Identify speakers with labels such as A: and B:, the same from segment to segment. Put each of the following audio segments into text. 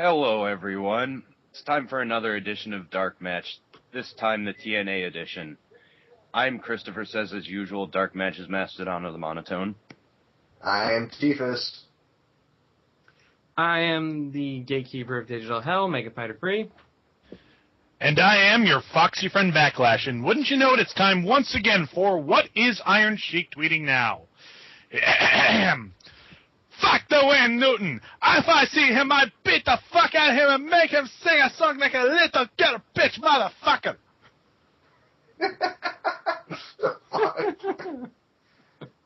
A: Hello, everyone. It's time for another edition of DarkMatch, this time the TNA edition. I'm Christopher Says, as usual, DarkMatch's Mastodon of the Monotone.
B: I am Tiefus.
C: I am the Gatekeeper of Digital Hell, Mega Fighter Free.
D: And I am your foxy friend Backlash, and wouldn't you know it, it's time once again for What is Iron Sheik Tweeting Now? Fuck the Wayne Newton! If I see him, I beat the fuck out of him and make him sing a song like a little ghetto bitch motherfucker!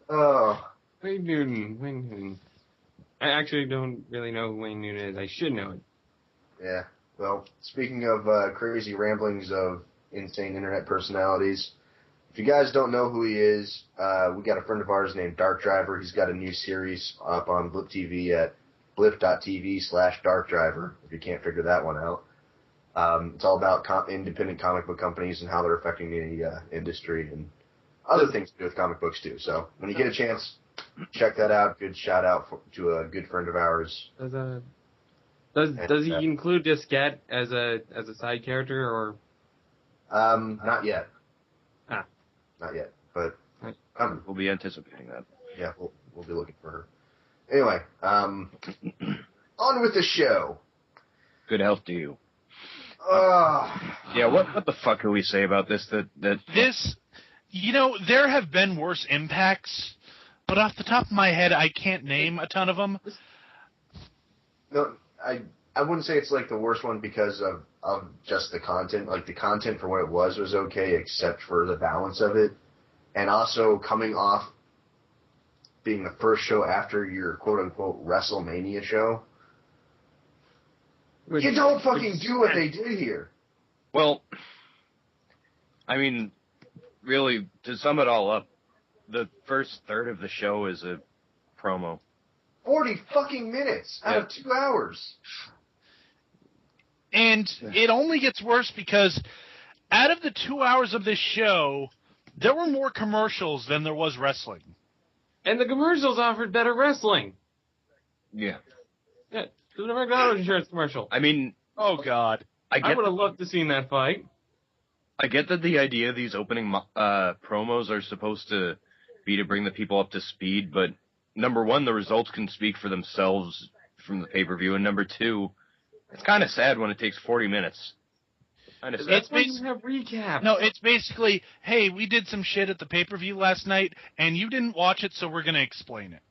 B: Oh.
C: Wayne Newton. I actually don't really know who Wayne Newton is. I should know it.
B: Yeah. Well, speaking of crazy ramblings of insane internet personalities, if you guys don't know who he is, we got a friend of ours named Dark Driver. He's got a new series up on Blip TV at blip.tv/darkdriver, if you can't figure that one out. It's all about independent comic book companies and how they're affecting the industry and other things to do with comic books, too. So when you get a chance, check that out. Good shout out to a good friend of ours.
C: Does he include Diskette as a side character, or?
B: Not yet. Not yet, but
A: we'll be anticipating that.
B: Yeah, we'll be looking for her. Anyway, on with the show.
A: Good health to you. Yeah, what the fuck can we say about this?
D: This, there have been worse impacts, but off the top of my head, I can't name a ton of them.
B: No, I wouldn't say it's like the worst one because of just the content. Like, the content for what it was okay, except for the balance of it. And also coming off being the first show after your quote-unquote WrestleMania show. You don't fucking do what they did here.
A: Well, I mean, really, to sum it all up, the first third of the show is a promo.
B: 40 fucking minutes out of 2 hours.
D: And it only gets worse because out of the 2 hours of this show, there were more commercials than there was wrestling.
C: And the commercials offered better wrestling.
A: Yeah.
C: Yeah, the McDonald's insurance commercial.
A: I mean...
D: Oh, God.
C: I would have loved to seen that fight.
A: I get that the idea of these opening promos are supposed to be to bring the people up to speed, but number one, the results can speak for themselves from the pay-per-view, and number two, it's kind of sad when it takes 40 minutes. Kind of sad.
C: It's basically have recap.
D: No, it's basically, hey, we did some shit at the pay-per-view last night, and you didn't watch it, so we're going to explain it.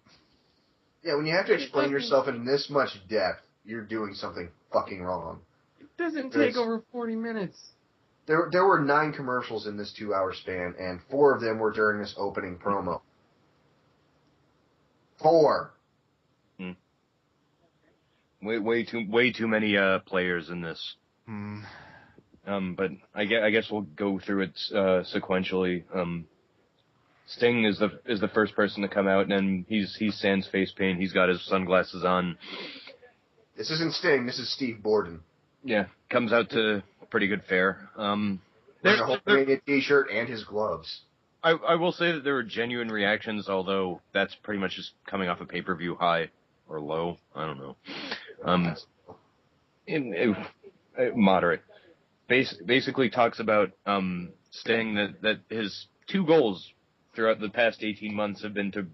B: Yeah, when you have to explain yourself in this much depth, you're doing something fucking wrong.
C: It doesn't take over 40 minutes.
B: There were 9 commercials in this 2 hour span, and 4 of them were during this opening promo. 4.
A: Way too many players in this. But I guess we'll go through it sequentially. Sting is the first person to come out, and he's sans face paint. He's got his sunglasses on.
B: This isn't Sting. This is Steve Borden.
A: Yeah, comes out to pretty good fare.
B: Wearing a Hulkamania t-shirt and his gloves.
A: I will say that there were genuine reactions, although that's pretty much just coming off a pay-per-view high or low. I don't know. Moderate. Basically talks about Sting that his 2 goals throughout the past 18 months have been to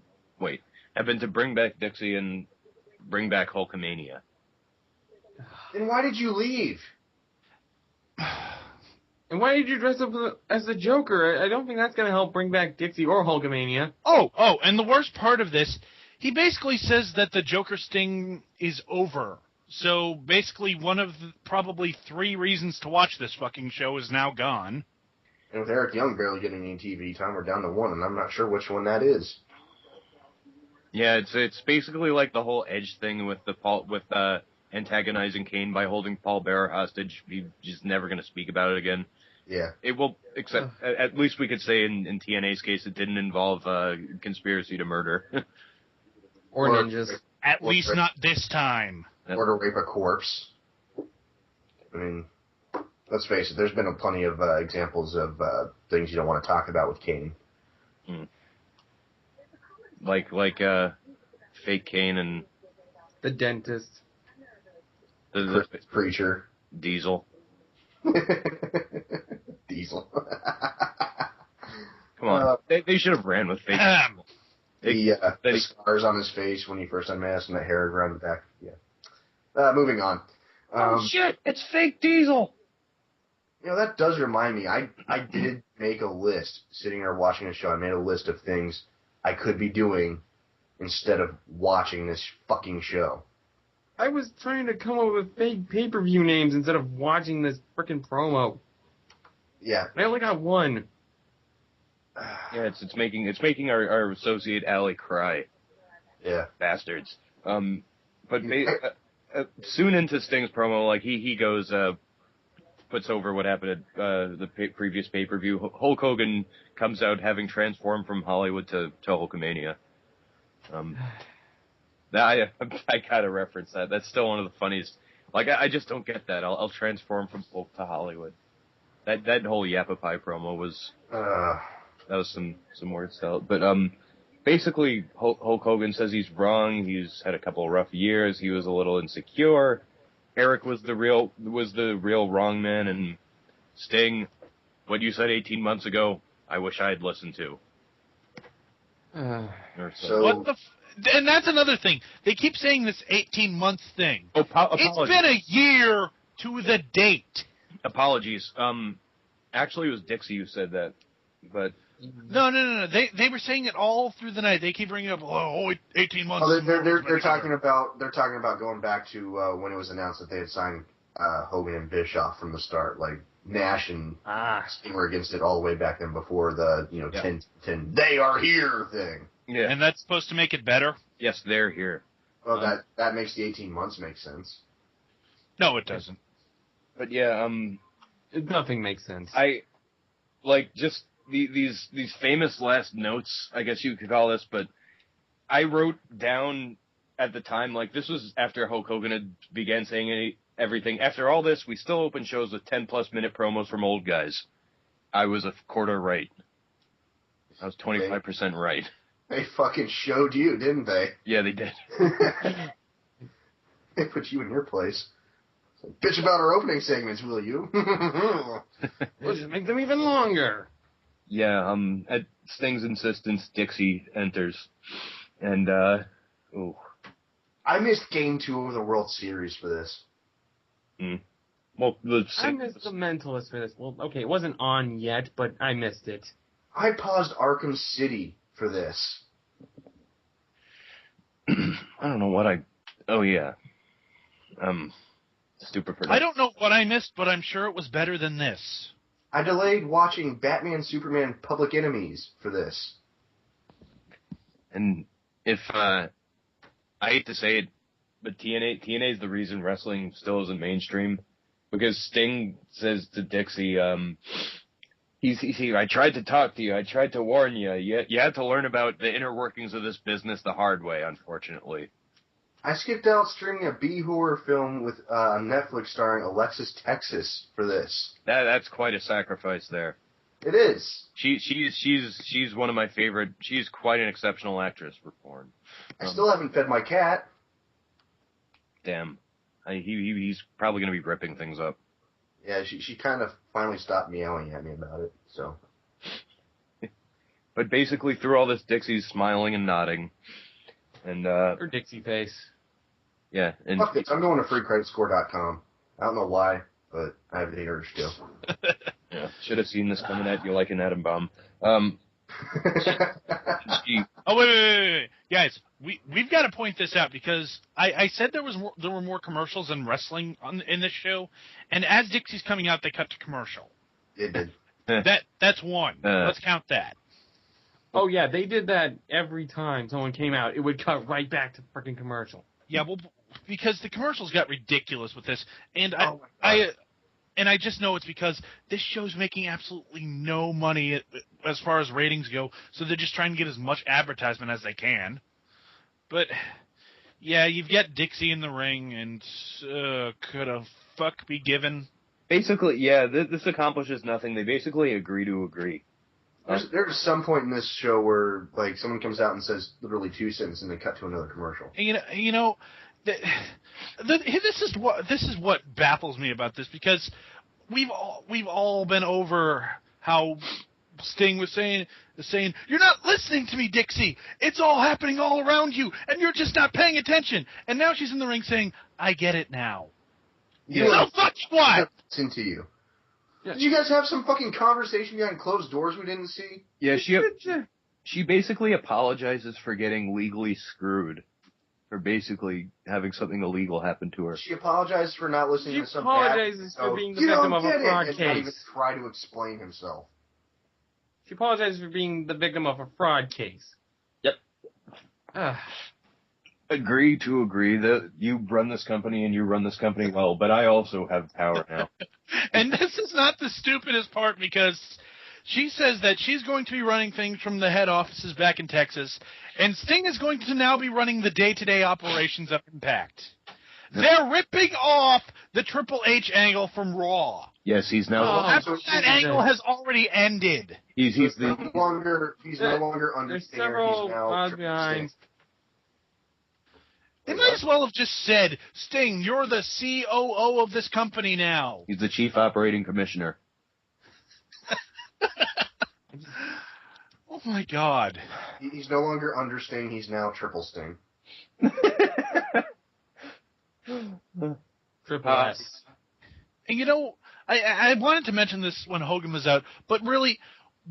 A: bring back Dixie and bring back Hulkamania.
B: Then why did you leave?
C: And why did you dress up as the Joker? I don't think that's going to help bring back Dixie or Hulkamania.
D: Oh, and the worst part of this, he basically says that the Joker Sting is over. So basically one of the probably 3 reasons to watch this fucking show is now gone.
B: And with Eric Young barely getting any TV time, we're down to 1, and I'm not sure which one that is.
A: Yeah, it's basically like the whole Edge thing with antagonizing Kane by holding Paul Bearer hostage. He's just never going to speak about it again.
B: Yeah.
A: It will, except at least we could say in TNA's case, it didn't involve conspiracy to murder.
C: or ninjas.
D: At least not this time.
B: Or to rape a corpse. I mean, let's face it, there's been plenty of examples of things you don't want to talk about with Kane.
A: Like fake Kane and...
C: The dentist.
A: The
B: Preacher.
A: Diesel.
B: Diesel.
A: Come on. They should have ran with fake.
B: The scars on his face when he first unmasked and the hair around the back. Yeah. Moving on.
A: Oh shit! It's fake Diesel.
B: That does remind me. I did make a list sitting there watching a show. I made a list of things I could be doing instead of watching this fucking show.
C: I was trying to come up with fake pay-per-view names instead of watching this frickin' promo.
B: Yeah.
C: I only got one.
A: Yeah, it's making our associate Allie cry.
B: Yeah.
A: Bastards. But soon into Sting's promo, like he goes, puts over what happened at the previous pay-per-view. Hulk Hogan comes out having transformed from Hollywood to Hulkamania. I gotta reference that. That's still one of the funniest. Like, I just don't get that. I'll transform from Hulk to Hollywood. That whole Yappa Pie promo was that was some weird stuff. But basically Hulk Hogan says he's wrong. He's had a couple of rough years. He was a little insecure. Eric was the real wrong man, and Sting, what you said 18 months ago, I wish I'd listened to.
D: What the? And that's another thing. They keep saying this 18-month thing.
A: Apologies.
D: It's been a year to the date.
A: Apologies. Actually, it was Dixie who said that, but
D: no. They were saying it all through the night. They keep bringing up 18 months.
B: Oh, they're talking about going back to when it was announced that they had signed Hogan and Bischoff from the start, like Nash and Sting were against it all the way back then before the 10 they are here thing.
A: Yeah,
D: and that's supposed to make it better.
A: Yes, they're here.
B: Well, that makes the 18 months make sense.
D: No, it doesn't.
A: But yeah,
C: nothing makes sense.
A: I like just these famous last notes, I guess you could call this, but I wrote down at the time, like, this was after Hulk Hogan had began saying everything. After all this, we still open shows with 10+ minute promos from old guys. I was a quarter right. I was 25% right.
B: They fucking showed you, didn't they?
A: Yeah, they did.
B: They put you in your place. Bitch about our opening segments, will you?
C: We'll just make them even longer.
A: Yeah, at Sting's insistence, Dixie enters. And,
B: I missed Game 2 of the World Series for this.
A: Well,
C: I missed the Mentalist for this. Well, okay, it wasn't on yet, but I missed it.
B: I paused Arkham City for this.
A: I don't know what oh, yeah. Stupid production.
D: I don't know what I missed, but I'm sure it was better than this.
B: I delayed watching Batman, Superman, Public Enemies for this.
A: And if, I hate to say it, but TNA is the reason wrestling still isn't mainstream. Because Sting says to Dixie, I tried to talk to you, I tried to warn you. You had to learn about the inner workings of this business the hard way, unfortunately.
B: I skipped out streaming a B-horror film with Netflix starring Alexis Texas for this.
A: That's quite a sacrifice there.
B: It is.
A: She's one of my favorite. She's quite an exceptional actress for porn.
B: I still haven't fed my cat.
A: Damn, he's probably gonna be ripping things up.
B: Yeah, she kind of finally stopped meowing at me about it. So.
A: But basically, through all this, Dixie's smiling and nodding, and
C: Her Dixie face.
A: Yeah, and
B: fuck this. I'm going to freecreditscore.com. I don't know why, but I have the urge to.
A: Yeah, should have seen this coming at you like an atom bomb.
D: Wait. Guys, we've got to point this out because I said there were more commercials than wrestling in this show, and as Dixie's coming out, they cut to commercial.
B: It did.
D: That's one. Let's count that.
C: Oh yeah, they did that every time someone came out. It would cut right back to freaking commercial.
D: Yeah, well, because the commercials got ridiculous with this, and I just know it's because this show's making absolutely no money as far as ratings go, so they're just trying to get as much advertisement as they can. But, yeah, you've got Dixie in the ring, and could a fuck be given?
A: Basically, yeah, this accomplishes nothing. They basically agree to agree.
B: There's some point in this show where, like, someone comes out and says literally 2 sentences and they cut to another commercial.
D: You know, this is what baffles me about this, because we've all been over how Sting was saying, "You're not listening to me, Dixie. It's all happening all around you, and you're just not paying attention." And now she's in the ring saying, "I get it now."
B: Yeah.
D: So fuck what?
B: Listen to you.
C: Yeah.
B: Did you guys have some fucking conversation behind closed doors we didn't see?
A: Yeah, she basically apologizes for getting legally screwed, for basically having something illegal happen to her.
B: She apologized for not listening
C: She
B: to some
C: apologizes for being the victim of a fraud
B: and not even
C: case.
B: try to explain himself.
C: She apologizes for being the victim of a fraud case.
A: Yep. Agree to agree that you run this company and you run this company well, but I also have power now.
D: And this is not the stupidest part, because she says that she's going to be running things from the head offices back in Texas, and Sting is going to now be running the day-to-day operations of Impact. They're ripping off the Triple H angle from Raw.
A: Yes, he's now.
D: That angle has already ended.
A: He's
B: no longer understanding.
C: There's several
B: He's now
C: odds
B: Triple
C: behind.
B: Sting.
D: They might as well have just said, "Sting, you're the COO of this company now."
A: He's the chief operating commissioner.
D: Oh my God.
B: He's no longer under Sting. He's now Triple Sting.
C: Triple S.
D: And you know, I wanted to mention this when Hogan was out, but really,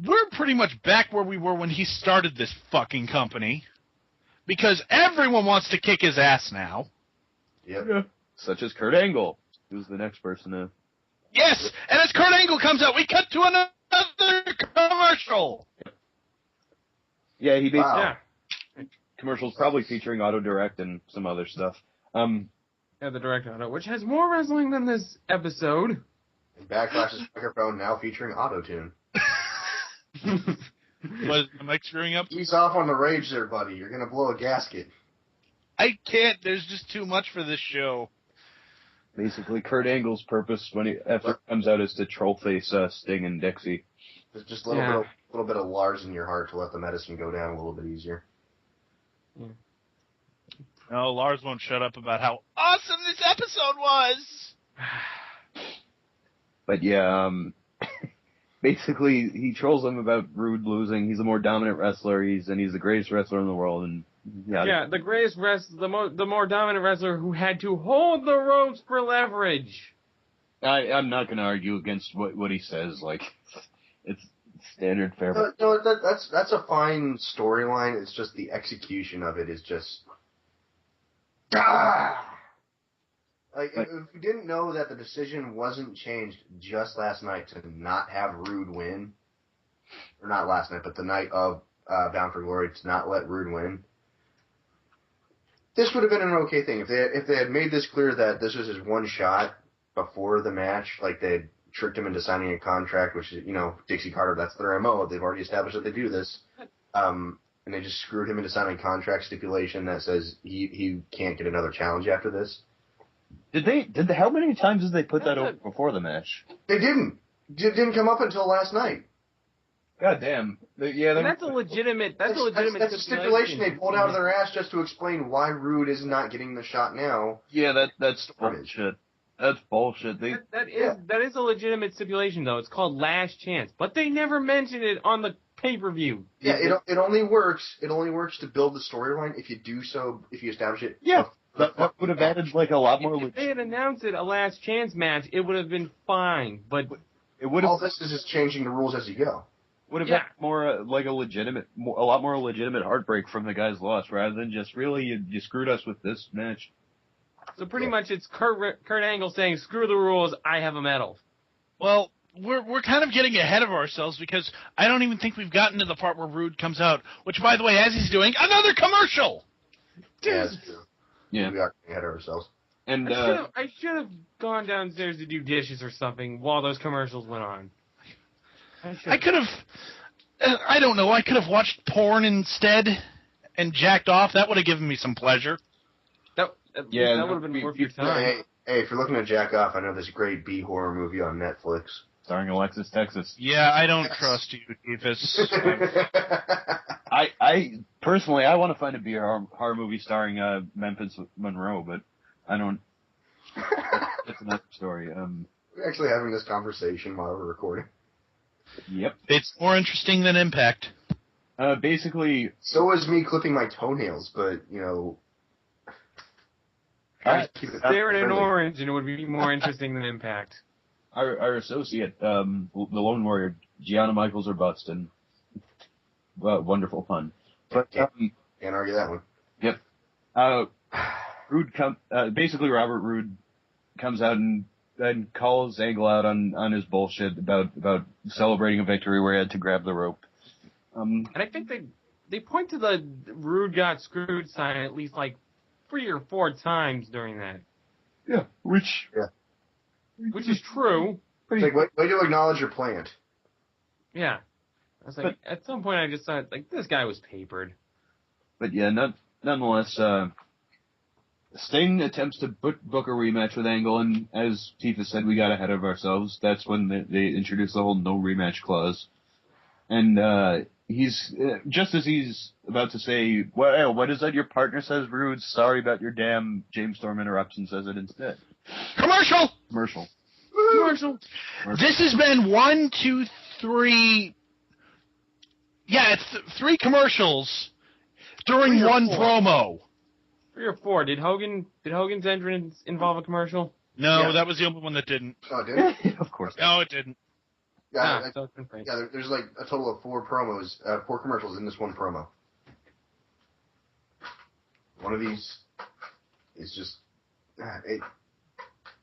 D: we're pretty much back where we were when he started this fucking company. Because everyone wants to kick his ass now.
B: Yep.
A: Yeah. Such as Kurt Angle, who's the next person to...
D: Yes, and as Kurt Angle comes out, we cut to another commercial.
A: Yeah, he basically...
B: Wow.
C: Yeah.
A: Commercials probably featuring Auto Direct and some other stuff.
C: Yeah, the direct auto, which has more wrestling than this episode.
B: And Backlash's microphone now featuring Auto-Tune.
D: Am I screwing up?
B: Ease off on the rage there, buddy. You're going to blow a gasket.
D: I can't. There's just too much for this show.
A: Basically, Kurt Angle's purpose after it comes out is to trollface Sting and Dixie.
B: There's just a little bit of Lars in your heart to let the medicine go down a little bit easier.
C: Yeah.
D: No, Lars won't shut up about how awesome this episode was.
A: But yeah, basically, he trolls him about Rude losing. He's a more dominant wrestler. He's the greatest wrestler in the world, and
C: the greatest the more dominant wrestler who had to hold the ropes for leverage.
A: I'm not going to argue against what he says. Like, it's standard fair.
B: No, that's a fine storyline. It's just the execution of it is just. Like, if we didn't know that the decision wasn't changed just last night to not have Rude win, or not last night, but the night of Bound for Glory to not let Rude win, this would have been an okay thing. If they had made this clear that this was his one shot before the match, like they had tricked him into signing a contract, which is, Dixie Carter, that's their MO. They've already established that they do this. And they just screwed him into signing a contract stipulation that says he can't get another challenge after this.
A: How many times did they put that over before the match?
B: They didn't. It didn't come up until last night.
A: God damn.
C: That's a legitimate. That's
B: a stipulation they pulled out of their ass just to explain why Rude is not getting the shot now.
A: Yeah, that's bullshit. That's bullshit.
C: That is a legitimate stipulation, though. It's called Last Chance, but they never mentioned it on the pay-per-view.
B: Yeah, it only works. It only works to build the storyline if you do so. If you establish it.
A: Yeah. That would have added like a lot more.
C: If they had announced it a Last Chance match, it would have been fine. But
B: it would have. All this is just changing the rules as you go.
A: Would have had more like a lot more legitimate heartbreak from the guy's loss rather than just really you screwed us with this match.
C: So pretty much it's Kurt Angle saying, "Screw the rules, I have a medal."
D: Well, we're kind of getting ahead of ourselves because I don't even think we've gotten to the part where Rude comes out. Which, by the way, as he's doing another commercial.
B: Yeah, that's true.
A: Yeah,
B: we got ahead of ourselves.
C: And I should have gone downstairs to do dishes or something while those commercials went on.
D: I could have. I don't know. I could have watched porn instead and jacked off. That would have given me some pleasure.
C: That would have been worth your time.
B: Hey, if you're looking to jack off, I know there's a great B horror movie on Netflix.
A: Starring Alexis Texas.
D: Yeah, I don't trust you, Davis.
A: I personally, I want to find a horror movie starring Memphis Monroe, but I don't. That's another story.
B: We're actually having this conversation while we're recording.
A: Yep.
D: It's more interesting than Impact.
A: Basically.
B: So is me clipping my toenails, but
C: Stare at an orange, and it would be more interesting than Impact.
A: Our associate, the Lone Warrior, Gianna Michaels or Bust, and wonderful pun. But
B: can't argue that one.
A: Yep. Basically Robert Roode comes out and calls Angle out on his bullshit about celebrating a victory where he had to grab the rope.
C: And I think they point to the Roode got screwed sign at least like 3 or 4 times during that.
A: Yeah, which
C: is true.
B: It's like, way to acknowledge your plant.
C: Yeah. I was like, at some point I just thought, like, this guy was papered.
A: But yeah, nonetheless, Sting attempts to book a rematch with Angle, and as Tifa said, we got ahead of ourselves. That's when they introduced the whole no rematch clause. And he's just as he's about to say, well, what is that your partner says, Rude? Sorry about your damn. James Storm interrupts and says it instead.
D: Commercial. This has been 1, 2, 3. Yeah, it's 3 commercials during one promo.
C: 3 or 4. Did Hogan's entrance involve a commercial?
D: No, that was the only one that didn't.
B: Oh, did it?
A: Of course.
D: No, it didn't.
B: There's like a total of 4 promos, 4 commercials in this one promo. One of these is just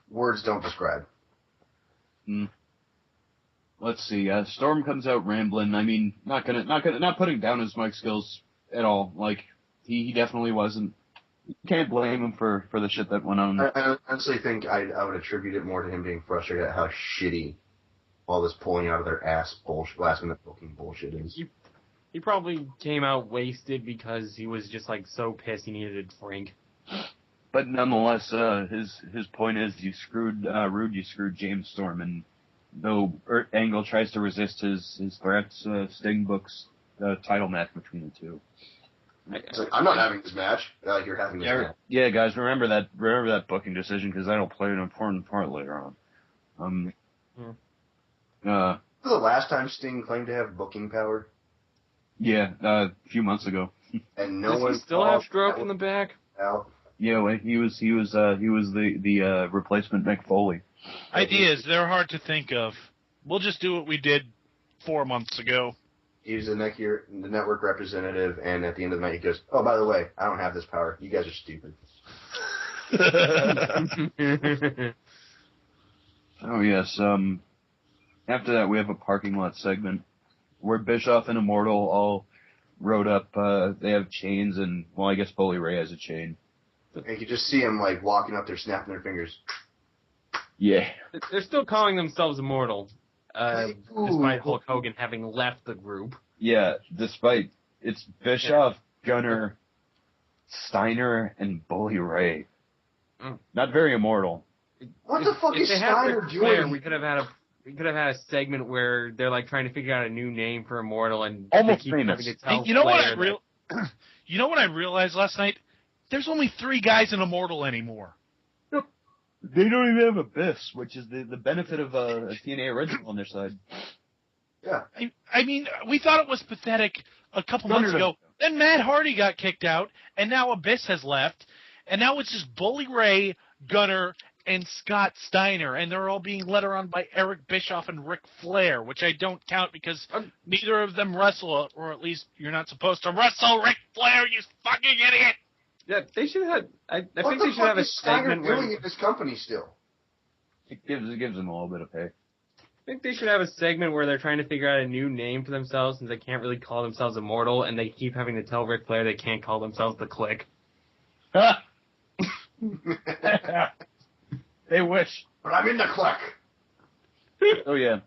B: words don't describe.
A: Let's see. Storm comes out rambling. I mean, not putting down his mic skills at all. Like he definitely wasn't. You can't blame him for the shit that went on.
B: I honestly think I would attribute it more to him being frustrated at how shitty all this pulling out of their ass bullshit, last minute booking bullshit is.
C: He probably came out wasted because he was just like so pissed he needed a drink.
A: But nonetheless, his point is you screwed Rude, you screwed James Storm, and though Angle tries to resist his threats, Sting books the title match between the two.
B: It's like, I'm not having this match. You're having this match.
A: Yeah, guys, remember that booking decision because that'll play an important part later on.
B: The last time Sting claimed to have booking power?
A: Yeah, a few months ago.
B: And
C: Does he still have stroke in the back?
B: Out.
A: Yeah, well, he was the replacement Mick Foley.
D: Ideas, they're hard to think of. We'll just do what we did 4 months ago.
B: He was the network representative, and at the end of the night he goes, "Oh, by the way, I don't have this power. You guys are stupid."
A: Oh yes. After that, we have a parking lot segment where Bischoff and Immortal all rode up. They have chains, and well, I guess Bully Ray has a chain.
B: And you can just see them like walking up there, snapping their fingers.
A: Yeah.
C: They're still calling themselves Immortal, despite Hulk Hogan having left the group.
A: Yeah, despite it's Bischoff, Gunner, Steiner, and Bully Ray. Not very immortal.
B: What the fuck is Steiner doing?
C: We could have had a segment where they're like trying to figure out a new name for Immortal and
A: almost
C: keep
A: famous.
C: having to tell
D: You know what I realized last night? There's only 3 guys in Immortal anymore.
A: They don't even have Abyss, which is the benefit of a TNA original on their side.
B: Yeah.
D: I mean, we thought it was pathetic a couple months ago. Then Matt Hardy got kicked out, and now Abyss has left, and now it's just Bully Ray, Gunner, and Scott Steiner, and they're all being led around by Eric Bischoff and Ric Flair, which I don't count because neither of them wrestle, or at least you're not supposed to wrestle Ric Flair, you fucking idiot!
C: Yeah, they should have. I think they should have a segment
B: Steiner
C: where
B: doing at this company still.
A: It gives them a little bit of pay.
C: I think they should have a segment where they're trying to figure out a new name for themselves since they can't really call themselves Immortal, and they keep having to tell Ric Flair they can't call themselves the Click.
A: They wish.
B: But I'm in the Click.
A: Oh yeah.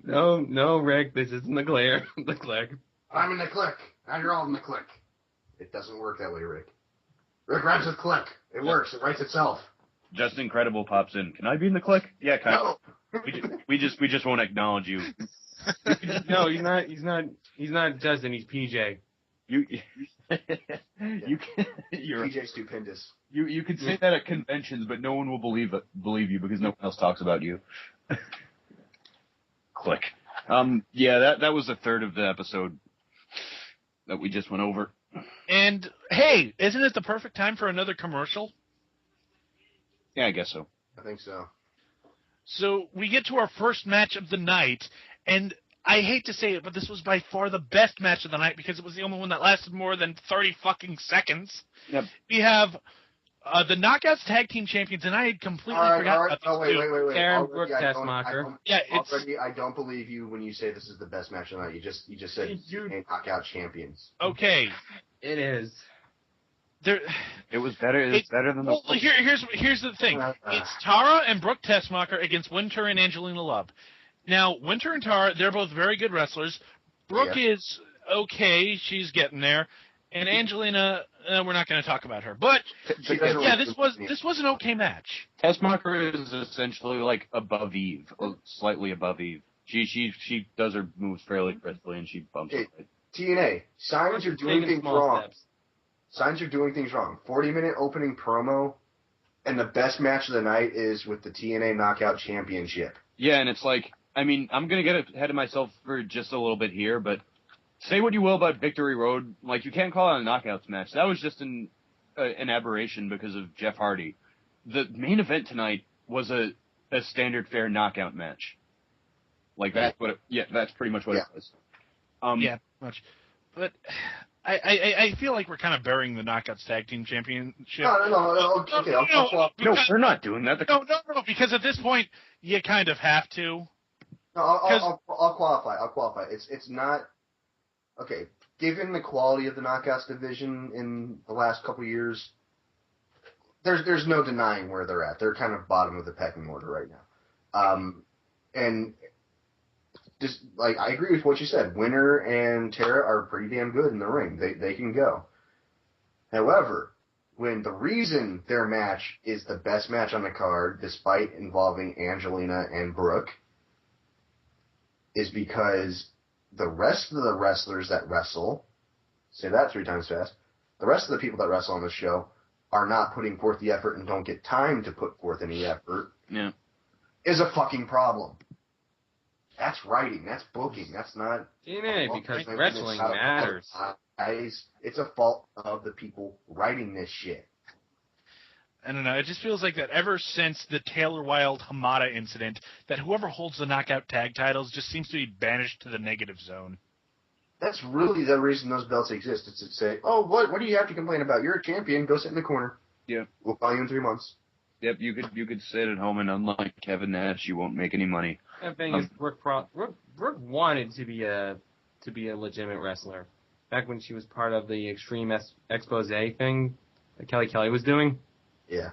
C: No, Rick, this isn't the Click.
B: I'm in the Click. Now you're all in the Click. It doesn't work that way, Rick. Rick rhymes with Click. It works. It writes itself.
A: Just Incredible pops in. Can I be in the Click? Yeah, kind of. We just won't acknowledge you.
C: No, he's not Justin. He's PJ.
A: You you're
B: PJ Stupendous.
A: You can say that at conventions, but no one will believe you because no one else talks about you. Click. Yeah, that was a third of the episode that we just went over.
D: And hey, isn't it the perfect time for another commercial?
A: Yeah, I guess so.
B: I think so.
D: So we get to our first match of the night, and I hate to say it, but this was by far the best match of the night because it was the only one that lasted more than 30 fucking seconds.
A: Yep.
D: We have the Knockouts Tag Team Champions, and I had completely forgotten about
B: Oh,
D: these
B: wait.
C: Karen Brooke Tessmacher.
D: Yeah, it's...
B: I don't believe you when you say this is the best match of the night. You just said Knockout Champions.
D: Okay.
C: It is.
A: It was better. It's better than the.
D: Well, here's the thing. It's Tara and Brooke Tessmacher against Winter and Angelina Love. Now, Winter and Tara, they're both very good wrestlers. Brooke is okay; she's getting there. And Angelina, we're not going to talk about her. But yeah, this was an okay match.
A: Tessmacher is essentially like above Eve, or slightly above Eve. She does her moves fairly crisply, and she bumps it.
B: TNA signs are doing things wrong. Signs are doing things wrong. 40-minute opening promo, and the best match of the night is with the TNA Knockout Championship.
A: Yeah, and it's like, I mean, I'm going to get ahead of myself for just a little bit here, but say what you will about Victory Road, like, you can't call it a knockouts match. That was just an aberration because of Jeff Hardy. The main event tonight was a standard fare knockout match. Like, that's pretty much what it was.
D: Yeah, much. But I feel like we're kind of burying the Knockouts Tag Team Championship.
B: No. Okay,
A: no, we're not doing that.
D: No, because at this point, you kind of have to.
B: No, I'll qualify. It's not... Okay, given the quality of the Knockouts division in the last couple of years, there's no denying where they're at. They're kind of bottom of the pecking order right now. And just like I agree with what you said, Winter and Tara are pretty damn good in the ring. They can go. However, when the reason their match is the best match on the card, despite involving Angelina and Brooke, is because the rest of the wrestlers that wrestle, say that 3 times fast, the rest of the people that wrestle on the show are not putting forth the effort and don't get time to put forth any effort, is a fucking problem. That's writing. That's booking. That's not...
C: TNA, because wrestling matters.
B: Guys, it's a fault of the people writing this shit.
D: I don't know. It just feels like that ever since the Taylor Wilde Hamada incident, that whoever holds the knockout tag titles just seems to be banished to the negative zone.
B: That's really the reason those belts exist. It's to say, oh, what do you have to complain about? You're a champion. Go sit in the corner.
A: Yeah.
B: We'll call you in 3 months.
A: Yep, you could sit at home, and unlike Kevin Nash, you won't make any money.
C: The thing is, Brooke wanted to be a legitimate wrestler. Back when she was part of the Extreme Expose thing that Kelly was doing.
B: Yeah.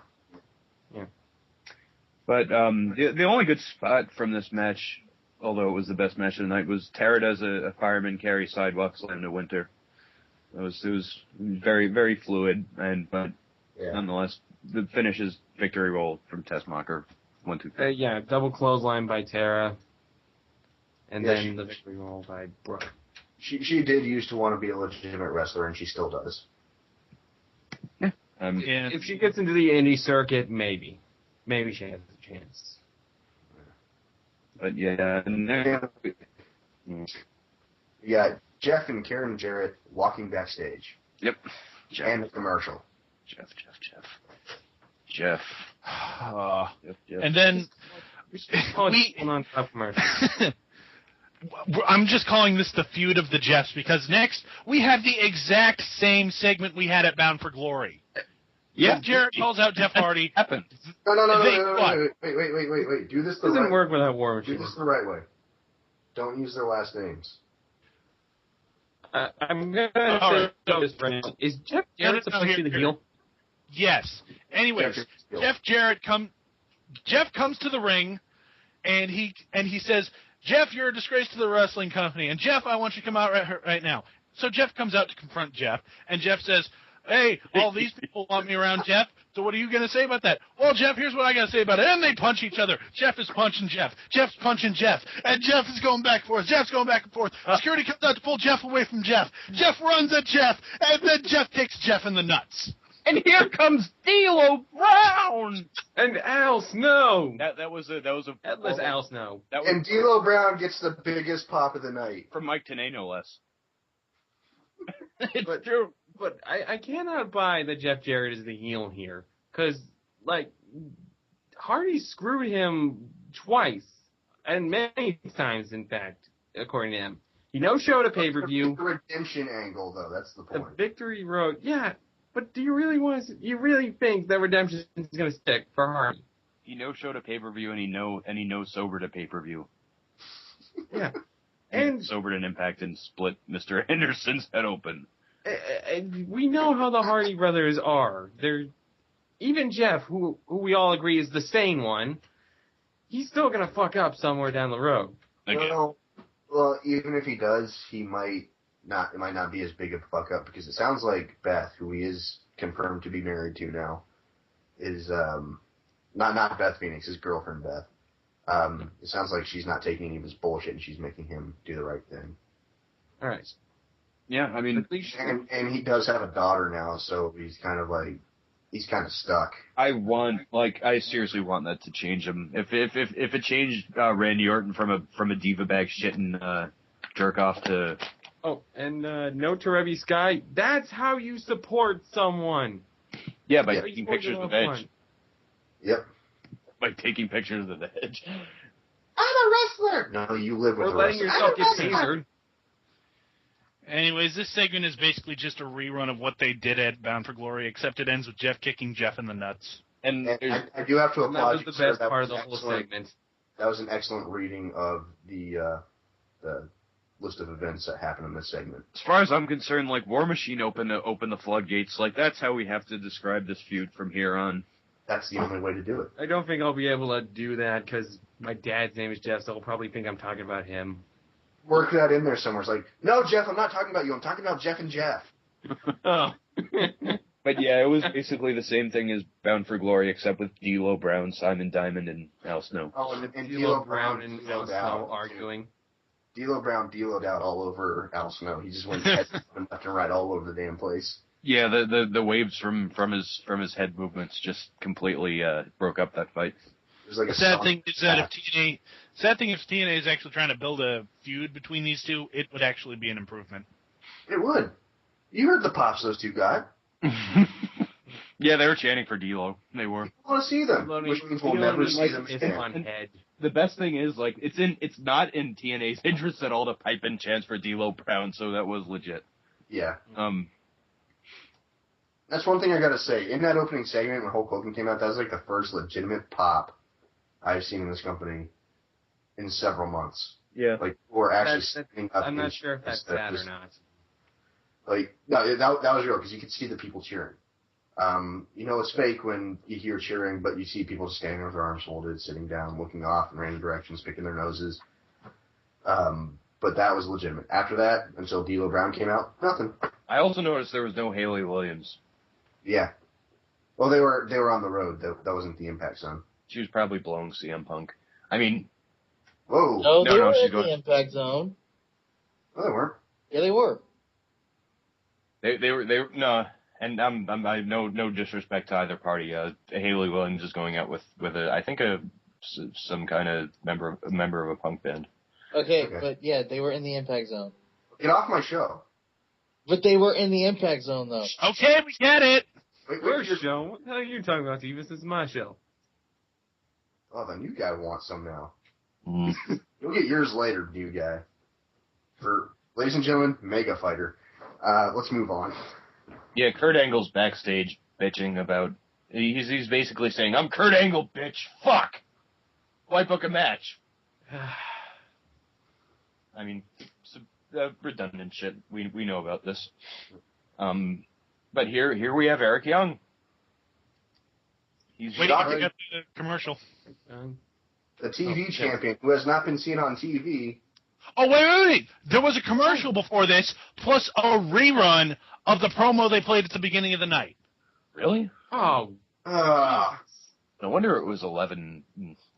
A: But the only good spot from this match, although it was the best match of the night, was Tara does a fireman carry sidewalk slam to Winter. It was very, very fluid, but nonetheless, the finish is victory roll from Tessmacher. 1, 2, 3.
C: Double clothesline by Tara, and then the victory roll by Brooke.
B: She did used to want to be a legitimate wrestler, and she still does.
A: Yeah.
C: If she gets into the indie circuit, maybe she has a chance.
A: But
B: Jeff and Karen Jarrett walking backstage.
A: Yep.
B: And the commercial.
A: Jeff. Yep.
D: And then I'm just calling this the feud of the Jeffs because next we have the exact same segment we had at Bound for Glory. Yeah, Jarrett calls out Jeff Hardy.
A: Happened.
B: No. Wait. Do this the
C: doesn't
B: right way.
C: work without War Machine.
B: Do this the right way. Don't use their last names.
C: I'm gonna say this right now. Is Jeff Jarrett supposed to be the heel?
D: Yes. Anyways, Jeff comes to the ring, and he says, Jeff, you're a disgrace to the wrestling company, and Jeff, I want you to come out right now. So Jeff comes out to confront Jeff, and Jeff says, Hey, all these people want me around Jeff, so what are you going to say about that? Well, Jeff, here's what I got to say about it. And they punch each other. Jeff is punching Jeff. Jeff's punching Jeff. And Jeff is going back and forth. Jeff's going back and forth. Security comes out to pull Jeff away from Jeff. Jeff runs at Jeff, and then Jeff kicks Jeff in the nuts.
A: And here comes D'Lo Brown
C: And Al Snow.
A: That was
C: Headless Al Snow.
B: And D'Lo Brown gets the biggest pop of the night.
A: from Mike Tenay, no less.
C: It's true. But I cannot buy that Jeff Jarrett is the heel here. Because, like, Hardy screwed him twice. And many times, in fact, according to him. He no-showed a pay-per-view.
B: The redemption angle, though, that's the
C: The
B: point.
C: victory road. Yeah, but do you really think that redemption is going to stick for Hardy?
A: He no-showed a pay-per-view and he no-sobered a pay-per-view.
C: Yeah.
A: He
C: And
A: sobered an Impact and split Mr. Henderson's head open.
C: we know how the Hardy brothers are. They're even Jeff, who we all agree is the sane one. He's still gonna fuck up somewhere down the road.
A: Again.
B: Well, even if he does, it might not be as big of a fuck up because it sounds like Beth, who he is confirmed to be married to now, is not Beth Phoenix, his girlfriend Beth. It sounds like she's not taking any of his bullshit and she's making him do the right thing.
C: All right.
A: Yeah, I mean,
B: And he does have a daughter now, so he's kind of stuck.
A: I seriously want that to change him. If it changed Randy Orton from a diva bag shitting jerk off to.
C: Oh, and note to Revy Sky, that's how you support someone.
A: Yeah, by
C: Yeah,
A: taking
C: you
A: pictures
C: support
A: of
C: your
A: Edge.
C: loved one.
B: Yep.
A: By taking pictures of the Edge.
B: I'm a wrestler! No, you live with
C: Or
B: a
C: letting
B: wrestler.
C: yourself get
B: I'm a wrestler.
C: tasered.
D: Anyways, this segment is basically just a rerun of what they did at Bound for Glory, except it ends with Jeff kicking Jeff in the nuts.
A: And
B: And I do have to
C: And that
B: applaud
C: was
B: you,
C: the
B: sir.
C: best
B: That
C: part
B: was
C: of the whole
B: excellent.
C: segment.
B: That was an excellent reading of the list of events that happened in this segment.
A: as far as I'm concerned, like War Machine opened the floodgates. Like that's how we have to describe this feud from here on.
B: That's the only way to do it.
C: I don't think I'll be able to do that because my dad's name is Jeff, so he'll probably think I'm talking about him.
B: Work that in there somewhere. It's like, no, Jeff, I'm not talking about you. I'm talking about Jeff and Jeff.
C: Oh.
A: But yeah, it was basically the same thing as Bound for Glory, except with D'Lo Brown, Simon Diamond, and Al Snow.
B: Oh, and
C: D'Lo Brown and Al
B: D'Lo'd
C: Snow
B: out.
C: arguing.
B: D'Lo Brown D'Lo'd out all over Al Snow. He just went head left and right all over the damn place.
A: Yeah, the waves from his head movements just completely broke up that fight.
B: It was like
D: The
B: a
D: sad
B: stomp
D: thing is that
B: attack.
D: if TNA is actually trying to build a feud between these two, it would actually be an improvement.
B: It would. You heard the pops those two got.
A: Yeah, they were chanting for D'Lo. They were.
B: I want to see them, which means we'll never see them
C: It's
B: again.
C: on head.
A: The best thing is, like, it's not in TNA's interest at all to pipe in chants for D'Lo Brown, so that was legit.
B: Yeah.
A: Um,
B: That's one thing I gotta say. In that opening segment when Hulk Hogan came out, that was like the first legitimate pop I've seen in this company in several months.
A: yeah.
B: Like, or actually
C: That's-
B: standing up.
C: I'm
B: and
C: not sure if that's
B: just-
C: sad or not.
B: Like, no, that was real because you could see the people cheering. You know it's fake when you hear cheering, but you see people standing with their arms folded, sitting down, looking off in random directions, picking their noses. But that was legitimate. After that, until D'Lo Brown came out, nothing.
A: I also noticed there was no Haley Williams.
B: Yeah. Well, they were on the road. That wasn't the Impact Zone.
A: She was probably blowing CM Punk. I mean,
B: Whoa.
E: No, they
A: no,
E: were
A: she's
E: in
A: going-
E: the Impact Zone.
B: No, they weren't.
E: Yeah, they were.
A: they were no. And I no disrespect to either party. Haley Williams is going out with I think some kind of member of a punk band.
E: Okay,
B: Okay.
E: but yeah, they were in the Impact Zone.
B: Get off my show.
E: But they were in the Impact Zone, though.
D: Okay, we get it.
B: Wait,
C: Your
B: your
C: show? What the hell are you talking about, Steve? This is my show.
B: Oh, the new guy wants some now.
A: Mm.
B: You'll get yours later, new guy. Ladies and gentlemen, Mega Fighter. Let's move on.
A: Yeah, Kurt Angle's backstage bitching about. He's basically saying, "I'm Kurt Angle, bitch. Fuck. Why book a match?" I mean, redundant shit. We know about this. But here we have Eric Young. He's
D: Wait,
B: Shocking.
D: you got the commercial.
B: The TV champion who has not been seen on TV
D: Oh, wait. There was a commercial before this, plus a rerun of the promo they played at the beginning of the night.
A: Really?
C: Oh,
A: No wonder it was 11.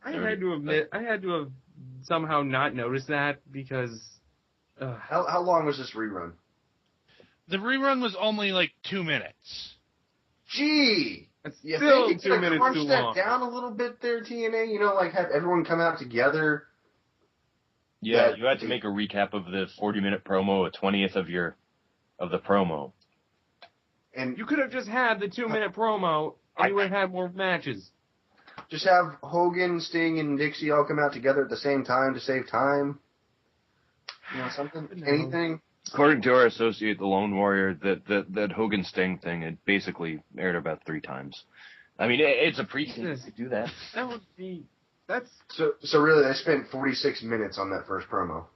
C: I had to admit, I had to have somehow not noticed that because.
B: How long was this rerun?
D: The rerun was only like 2 minutes.
B: Gee!
C: It's
B: You
C: still
B: think you
C: 2
B: could
C: minutes
B: crunch
C: too
B: that
C: long.
B: down a little bit there, TNA? You know, like have everyone come out together.
A: Yeah, you had to make a recap of the 40-minute promo, a 20th of the promo.
B: And
C: You could have just had the 2-minute promo, and you would have had more matches.
B: just have Hogan, Sting, and Dixie all come out together at the same time to save time. You know, something?
C: No.
B: Anything?
A: According to our associate, the Lone Warrior, that Hogan Sting thing, it basically aired about 3 times. I mean, it's a pretense to do that.
C: That would be. That's.
B: So really, they spent 46 minutes on that first promo.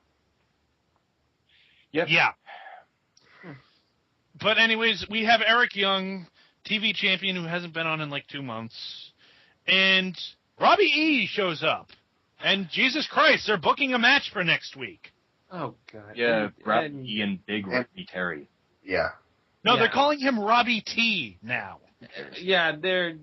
A: Yep.
D: Yeah. But anyways, we have Eric Young, TV champion who hasn't been on in like 2 months. And Robbie E shows up. And Jesus Christ, they're booking a match for next week.
C: Oh, God.
A: Yeah,
C: And-
A: Robbie and Big
B: and-
A: Ricky Terry.
B: Yeah.
D: No,
C: Yeah.
D: they're calling him Robbie T now.
C: Yeah, they're.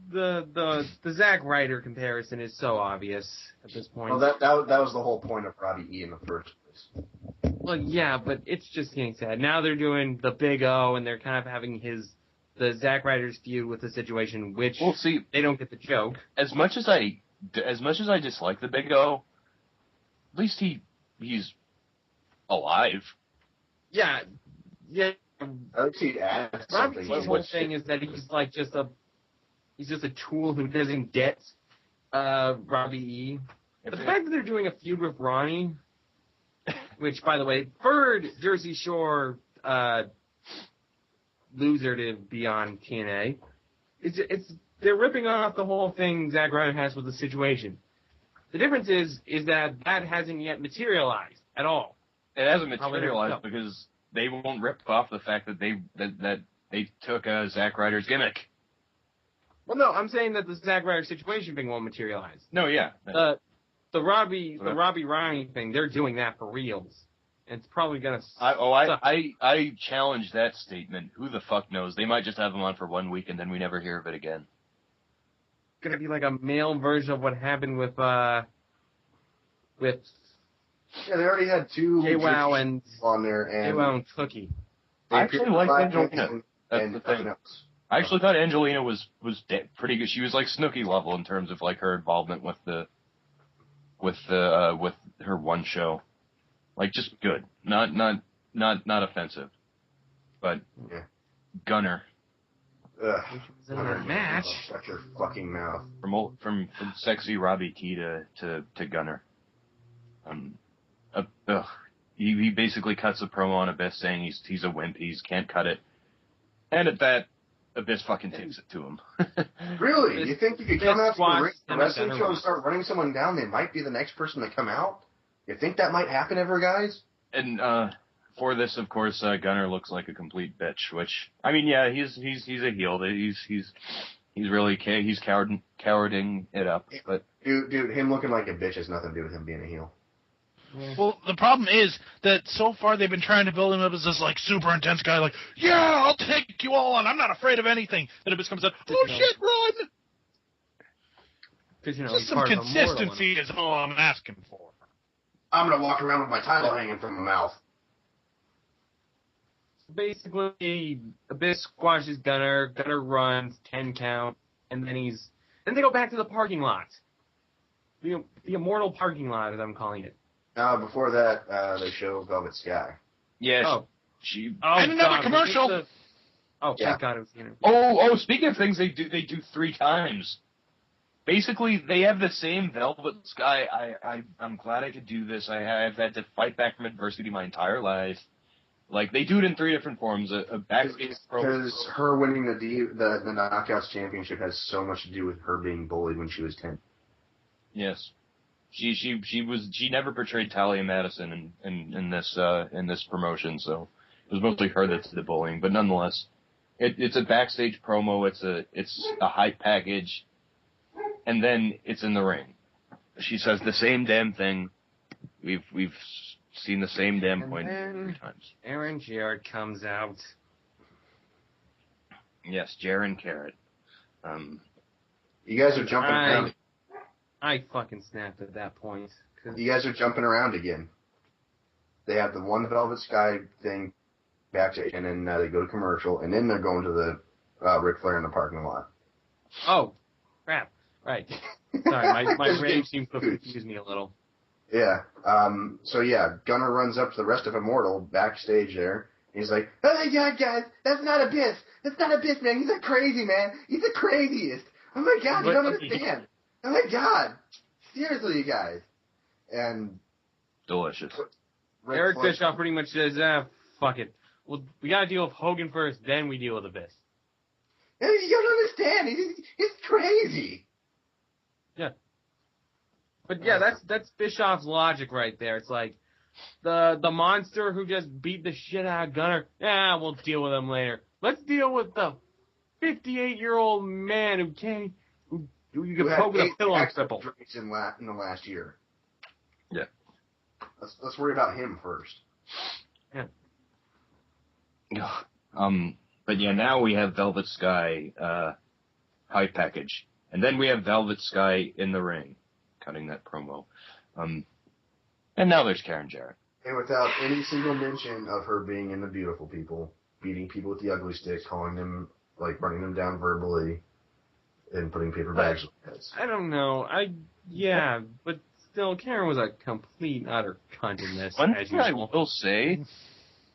C: The Zack Ryder comparison is so obvious at this point.
B: Well, that was the whole point of Robbie E in the first place.
C: Well, yeah, but it's just getting sad. Now they're doing the Big O, and they're kind of having the Zack Ryder's feud with the situation, which
A: Well, see,
C: they don't get the joke.
A: as much as I dislike the Big O, at least he's alive.
C: Yeah.
B: I think he'd add
C: Robbie
B: something.
C: T's whole thing is that he's like just a tool who doesn't get Robbie E. The fact that they're doing a feud with Ronnie, which, by the way, third Jersey Shore loser to be on TNA, they're ripping off the whole thing Zack Ryder has with the situation. The difference is that hasn't yet materialized at all.
A: It hasn't
C: Probably never
A: materialized
C: will.
A: because they won't rip off the fact that they took Zack Ryder's gimmick.
C: Well, no, I'm saying that the Zack Ryder situation thing won't materialize.
A: No, yeah.
C: The Robbie Ronnie thing, they're doing that for reals. And it's probably gonna.
A: I challenge that statement. Who the fuck knows? They might just have him on for 1 week and then we never hear of it again.
C: Gonna be like a male version of what happened with
B: Yeah, they already had 2
C: J-Wow and
B: on there, and
C: J-Wow and Cookie.
B: they
A: I actually
B: appeared
A: liked
B: live
A: Angelina.
B: and
A: That's the
B: nothing
A: thing.
B: else.
A: I actually thought Angelina was pretty good. She was like Snooki level in terms of like her involvement with her one show. Like just good. Not offensive. But
B: Yeah.
A: Gunner
B: Ugh.
C: Which was in that match.
B: Shut your fucking mouth.
A: from sexy Robbie T to Gunner. He basically cuts a promo on Abyss saying he's a wimp, he can't cut it. And at that, Abyss fucking takes it to him.
B: Really? You think you could come out to
C: Squash
B: the
C: and
B: wrestling
C: Gunner
B: show and
C: won.
B: start running someone down? They might be the next person to come out. You think that might happen ever, guys?
A: And for this, of course, Gunner looks like a complete bitch. Which I mean, yeah, he's a heel. He's really he's cowarding it up. But
B: Dude, him looking like a bitch has nothing to do with him being a heel.
D: Well, the problem is that so far they've been trying to build him up as this like super intense guy, like, yeah, I'll take you all on. I'm not afraid of anything. Then it just comes out, oh shit, run!
C: Because
D: Just some consistency is all I'm asking for.
B: I'm gonna walk around with my title hanging from my mouth.
C: Basically, Abyss squashes Gunner. Gunner runs 10 count, and then they go back to the parking lot. The immortal parking lot, as I'm calling it.
B: Before that, they show Velvet Sky.
A: yeah,
C: Oh.
A: she.
D: And another commercial.
C: Thank
B: Yeah.
C: God it was the interview.
A: Oh, speaking of things they do 3 times. Basically, they have the same Velvet Sky. I'm glad I could do this. I've had to fight back from adversity my entire life. Like, they do it in 3 different forms. A backstage
B: Because her winning the Knockouts Championship has so much to do with her being bullied when she was 10.
A: Yes. She never portrayed Talia Madison in this promotion, so it was mostly her that's the bullying. But nonetheless, it's a backstage promo. It's a hype package, and then it's in the ring. She says the same damn thing. We've seen the same damn
C: And
A: point
C: then
A: 3 times.
C: Aaron Jarrett comes out.
A: Yes, Jaren Carrot.
B: You guys are jumping around.
C: I fucking snapped at that point.
B: You guys are jumping around again. They have the one Velvet Sky thing backstage, and then they go to commercial, and then they're going to the Ric Flair in the parking lot.
C: Oh, crap. Right. Sorry, my brain seems to confuse me a little.
B: Yeah. So yeah, Gunner runs up to the rest of Immortal backstage there. He's like, "Oh my God, guys, that's not Abyss. That's not Abyss, man. He's a crazy man. He's the craziest. Oh my God, you don't understand. Oh my God, seriously, you guys." And
A: Delicious.
C: Eric Bischoff pretty much says, fuck it. Well, we gotta deal with Hogan first, then we deal with Abyss.
B: You don't understand. He's crazy.
C: Yeah. But yeah, that's Bischoff's logic right there. It's like the monster who just beat the shit out of Gunner. Yeah, we'll deal with him later. Let's deal with the 58-year-old man who can't who you can poke with a pillow and cripple.
B: In the last year.
A: Yeah.
B: Let's worry about him first.
C: Yeah.
A: But yeah, now we have Velvet Sky high package, and then we have Velvet Sky in the ring, cutting that promo. And now there's Karen Jarrett.
B: And without any single mention of her being in the Beautiful People, beating people with the ugly stick, calling them, like, running them down verbally, and putting paper bags on their heads.
C: I don't know. But still, Karen was a complete and utter cunt in this.
A: One
C: as
A: thing I
C: usual.
A: will say,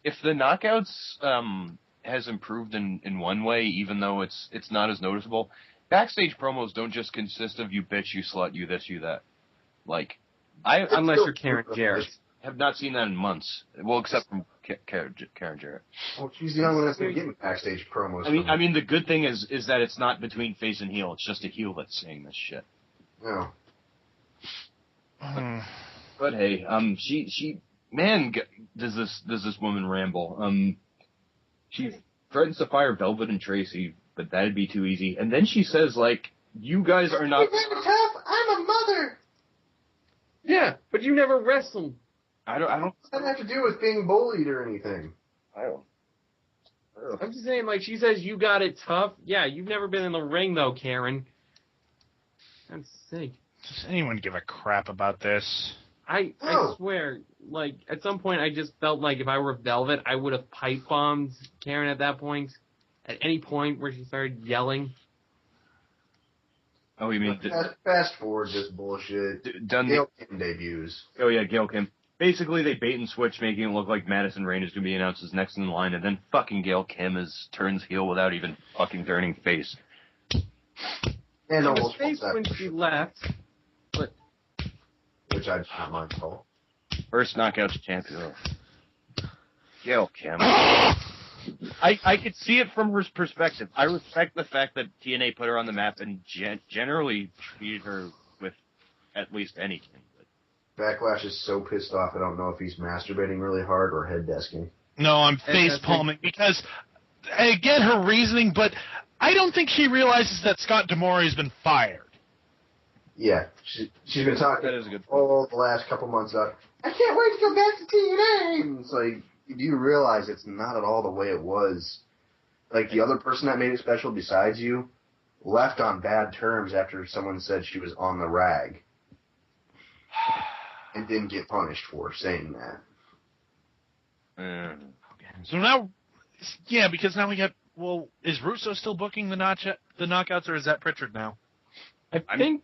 A: if the Knockouts has improved in one way, even though it's not as noticeable, backstage promos don't just consist of you bitch, you slut, you this, you that. Like,
C: Unless you're Karen Jarrett.
A: have not seen that in months. Well, except from Karen Jarrett.
B: Well, she's the only one that's been getting backstage promos.
A: I mean, the good thing is that it's not between face and heel. It's just a heel that's saying this shit.
B: No.
A: But hey, does this woman ramble? She threatens to fire Velvet and Tracy, but that'd be too easy. And then she says, like, you guys are not.
B: Tough. I'm a mother.
C: Yeah, but you never wrestled.
A: I don't.
B: What does that have to do with being bullied or anything?
A: I don't.
C: I'm just saying, like, she says you got it tough. Yeah, you've never been in the ring, though, Karen. That's sick.
D: Does anyone give a crap about this?
C: I swear, like, at some point I just felt like if I were Velvet, I would have pipe bombed Karen at that point. At any point where she started yelling.
A: Oh, you mean
B: fast forward this bullshit.
A: done?
B: Gail Kim debuts.
A: Oh yeah, Gail Kim. Basically, they bait and switch, making it look like Madison Rayne is going to be announced as next in line, and then fucking Gail Kim turns heel without even fucking turning face.
B: And
C: She was
B: almost
C: face when she left, but
B: which I did not mind at all.
A: First Knockouts champion. Gail Kim. I could see it from her perspective. I respect the fact that TNA put her on the map and generally treated her with at least anything.
B: Backlash is so pissed off, I don't know if he's masturbating really hard or head desking.
D: No, I'm face palming because I get her reasoning, but I don't think she realizes that Scott D'Amore has been fired.
B: Yeah, she's been talking
A: That is a good point.
B: all the last couple months about, I can't wait to go back to TNA. And it's like, do you realize it's not at all the way it was? Like, the other person that made it special besides you left on bad terms after someone said she was on the rag. And didn't get punished for saying that.
D: So now, yeah, because now we got, well, is Russo still booking the Knockouts, or is that Pritchard now?
C: I think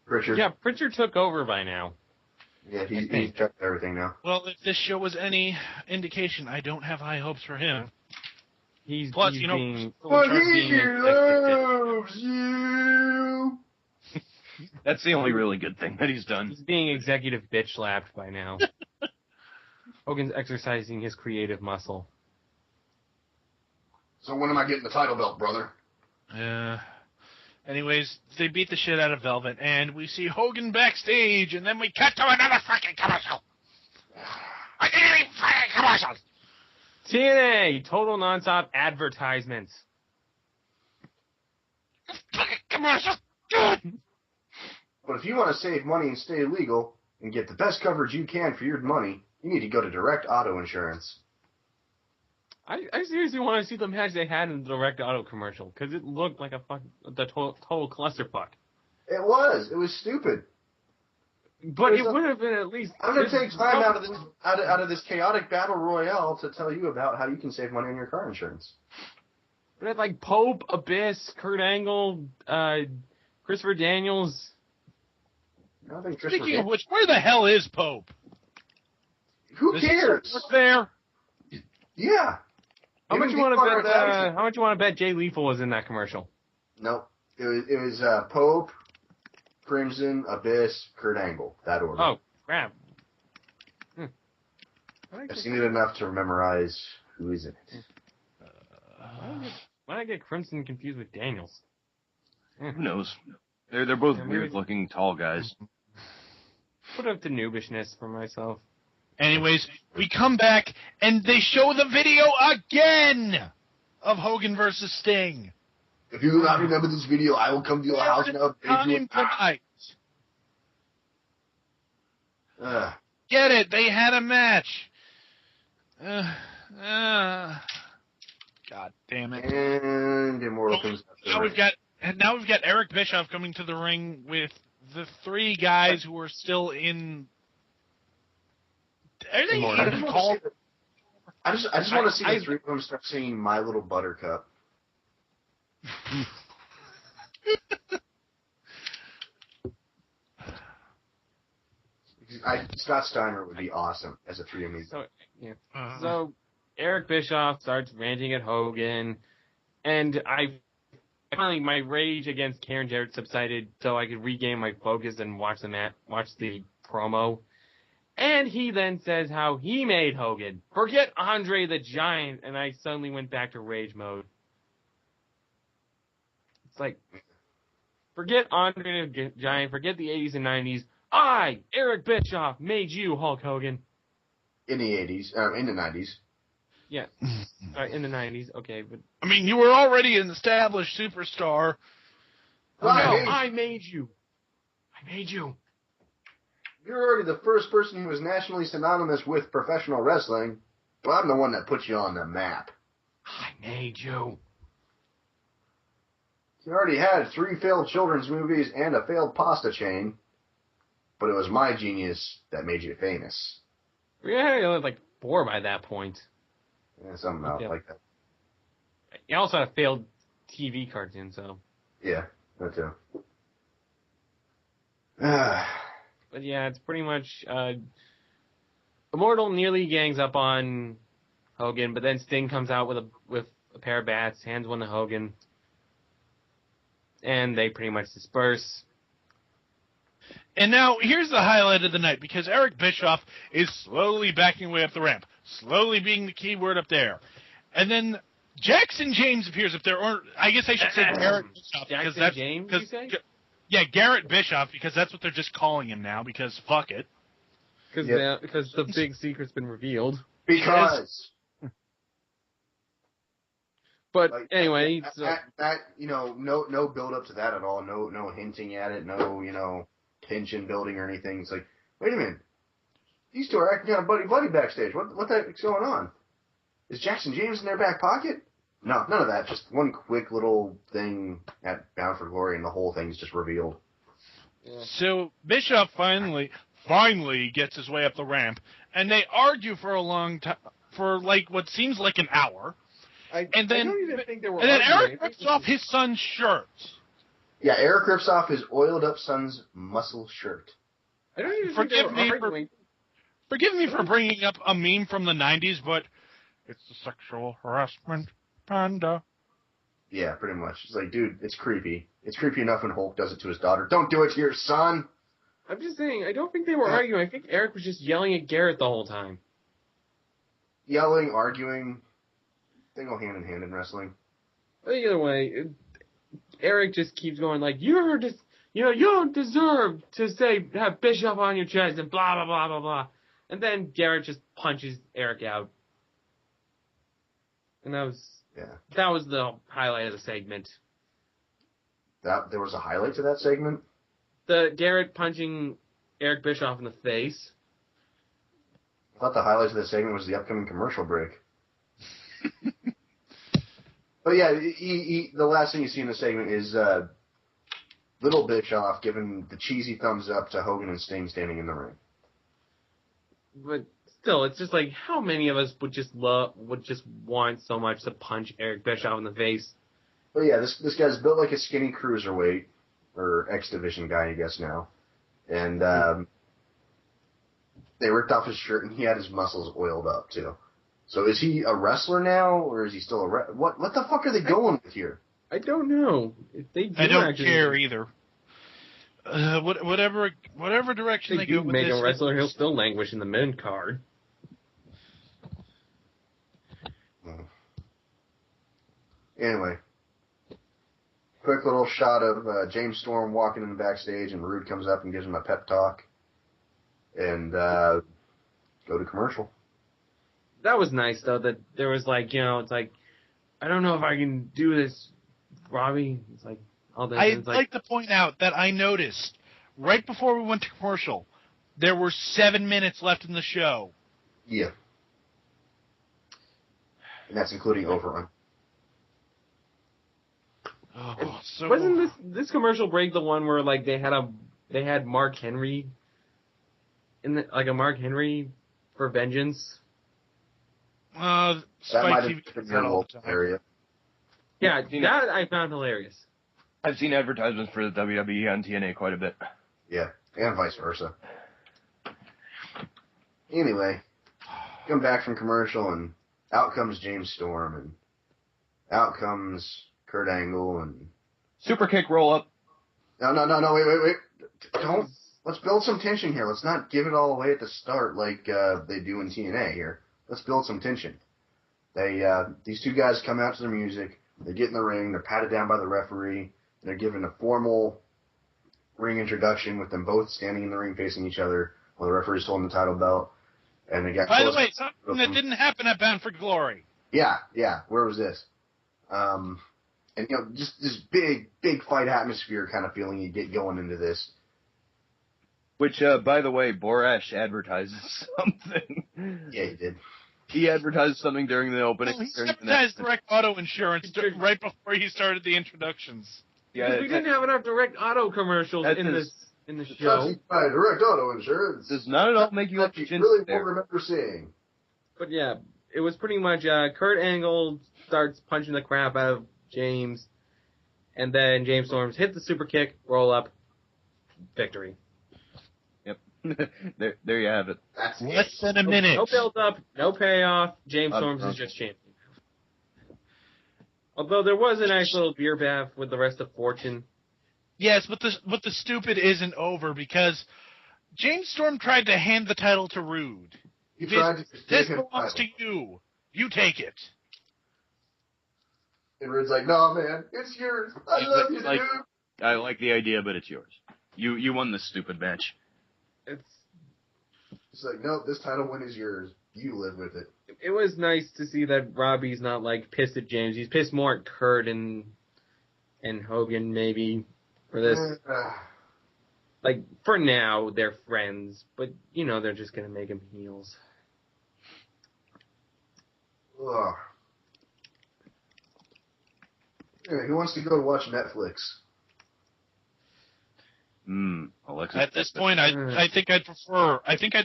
B: Pritchard.
C: Yeah, Pritchard took over by now.
B: Yeah, he's checked everything now.
D: Well, if this show was any indication, I don't have high hopes for him.
C: He's
D: Plus,
C: he's
D: you know,
C: being,
B: But
C: being
B: he loves you!
A: That's the only really good thing that he's done.
C: he's being executive bitch slapped by now. Hogan's exercising his creative muscle.
B: So when am I getting the title belt, brother?
D: Anyways, they beat the shit out of Velvet, and we see Hogan backstage, and then we cut to another fucking commercial. I didn't even fucking commercials.
C: TNA, total nonstop advertisements.
D: Fucking commercials. Good.
B: But if you want to save money and stay legal and get the best coverage you can for your money, You need to go to Direct Auto Insurance.
C: I seriously want to see the match they had in the Direct Auto commercial because it looked like the total clusterfuck.
B: It was. It was stupid.
C: But it would have been at least.
B: I'm going to take time out of this chaotic battle royale to tell you about how you can save money on your car insurance.
C: But it's like Pope, Abyss, Kurt Angle, Christopher Daniels.
B: I think
D: Speaking of which, where the hell is Pope?
B: Who cares?
D: What's there?
B: Yeah.
C: How much you want to bet Jay Lethal was in that commercial?
B: Nope. It was Pope, Crimson, Abyss, Kurt Angle. That order.
C: Oh, crap.
B: I've seen it enough to memorize who is in it.
C: Why did I get Crimson confused with Daniels?
A: Who knows? They're both weird-looking tall guys.
C: Put up the noobishness for myself.
D: Anyways, we come back, and they show the video again of Hogan versus Sting.
B: If you do not remember this video, I will come to your house now.
D: Tonight. Get it? They had a match. God damn it!
B: And Immortal comes up.
D: Now we've got Eric Bischoff coming to the ring with the three guys who are still in. Are they even called?
B: I just want to see the three of them start singing "My Little Buttercup." Scott Steiner would be awesome as a three of me.
C: So Eric Bischoff starts ranting at Hogan, and finally my rage against Karen Jarrett subsided, so I could regain my focus and watch the promo. And he then says how he made Hogan. Forget Andre the Giant, and I suddenly went back to rage mode. It's like, forget Andre the Giant, forget the 80s and 90s. I, Eric Bischoff, made you, Hulk Hogan.
B: In the 80s, in the 90s.
C: Yeah, in the 90s, okay. But
D: I mean, you were already an established superstar.
C: I made you. I made you.
B: You're already the first person who was nationally synonymous with professional wrestling, but I'm the one that put you on the map.
C: I made you.
B: You already had 3 failed children's movies and a failed pasta chain, but it was my genius that made you famous.
C: Yeah, you had like 4 by that point.
B: Yeah, something like that.
C: You also had a failed TV cartoon, so.
B: Yeah, that too.
C: But yeah, it's pretty much Immortal nearly gangs up on Hogan, but then Sting comes out with a pair of bats, hands one to Hogan, and they pretty much disperse.
D: And now here's the highlight of the night, because Eric Bischoff is slowly backing away up the ramp, slowly being the key word up there, and then Jackson James appears up there, or I guess I should say Garrett Bischoff, because that's
C: James, you say?
D: Yeah, Garrett Bischoff, because that's what they're just calling him now, because fuck it.
C: Because the big secret's been revealed.
B: Because.
C: But anyway,
B: no build up to that at all. No hinting at it. No tension building or anything. It's like, wait a minute, these two are acting kind of buddy backstage. What the heck's going on? Is Jackson James in their back pocket? No, none of that. Just one quick little thing at Bound for Glory, and the whole thing's just revealed.
C: Yeah.
D: So Bischoff finally gets his way up the ramp, and they argue for a long time, for like what seems like an hour.
C: I don't even think they were.
D: And then Eric rips off his son's shirt.
B: Yeah, Eric rips off his oiled up son's muscle shirt.
C: I don't even think they were arguing.
D: Forgive me for bringing up a meme from the 90s, but it's the sexual harassment panda.
B: Yeah, pretty much. It's like, dude, it's creepy. It's creepy enough when Hulk does it to his daughter. Don't do it to your son.
C: I'm just saying, I don't think they were arguing. I think Eric was just yelling at Garrett the whole time.
B: Yelling, arguing, they go hand in hand in wrestling.
C: But either way, Eric just keeps going like, you don't deserve to have Bischoff on your chest and blah, blah, blah, blah, blah. And then Garrett just punches Eric out. And that was the highlight of the segment.
B: There was a highlight to that segment?
C: The Garrett punching Eric Bischoff in the face.
B: thought the highlights of the segment was the upcoming commercial break. But yeah, the last thing you see in the segment is Little Bischoff giving the cheesy thumbs up to Hogan and Sting standing in the ring.
C: But still, it's just like, how many of us would just want so much to punch Eric Bischoff in the face?
B: But yeah, this guy's built like a skinny cruiserweight, or X Division guy, I guess now. And they ripped off his shirt, and he had his muscles oiled up too. So is he a wrestler now, or is he still a what the fuck are they going with here?
C: I don't know. If they do
D: I don't
C: actually
D: care either. Whatever direction they go with
C: make
D: this,
C: a wrestler, he'll still languish in the mid card.
B: Anyway, quick little shot of James Storm walking in the backstage, and Rude comes up and gives him a pep talk, and go to commercial.
C: That was nice, though, that there was like, it's like, I don't know if I can do this, Robbie. It's like, all this.
D: I'd like to point out that I noticed, right before we went to commercial, there were 7 minutes left in the show.
B: Yeah. And that's including overrun.
D: Oh,
C: Wasn't this commercial break the one where, like, they had Mark Henry, a Mark Henry for Vengeance?
B: That
D: Spike
B: might
D: TV
B: have been
D: does
B: your
D: that all
B: local
D: the time.
B: area.
C: Yeah, that I found hilarious.
A: I've seen advertisements for the WWE on TNA quite a bit.
B: Yeah, and vice versa. Anyway, come back from commercial, and out comes James Storm, and out comes Kurt Angle, and
A: Super kick roll up.
B: No, wait. Don't. Let's build some tension here. Let's not give it all away at the start like they do in TNA here. Let's build some tension. These two guys come out to their music. They get in the ring. They're patted down by the referee. They're given a formal ring introduction with them both standing in the ring facing each other while the referee's holding the title belt. And they got.
D: By the way, something that didn't happen at Bound for Glory.
B: Yeah. Where was this? And just this big fight atmosphere kind of feeling you get going into this.
A: Which, by the way, Borash advertises something.
B: Yeah, he did.
A: He advertised something during the opening.
D: He advertised direct auto insurance right before he started the introductions.
C: Yeah, we didn't have enough direct auto commercials in the show.
B: Direct auto insurance
A: does not at all make you
B: that you really won't remember seeing.
C: But yeah, it was pretty much Kurt Angle starts punching the crap out of James, and then James Storms hit the super kick, roll up, victory.
A: There you have it.
B: That's
D: less than a minute.
C: No build up, no payoff. James Storms is just champion. Although there was a nice little beer bath with the rest of Fortune.
D: Yes, but the stupid isn't over because James Storm tried to hand the title to Rude. This belongs to you. You take it.
B: And Rude's like, no, man, it's yours. I love you, dude.
A: I like the idea, but it's yours. You won this stupid match.
B: It's like, no, this title win is yours. You live with it.
C: It was nice to see that Robbie's not like pissed at James. He's pissed more at Kurt and Hogan maybe for this. Like for now they're friends, but they're just gonna make him heels.
B: Ugh. Anyway, who wants to go watch Netflix?
A: Alexis.
D: At this point, I think I'd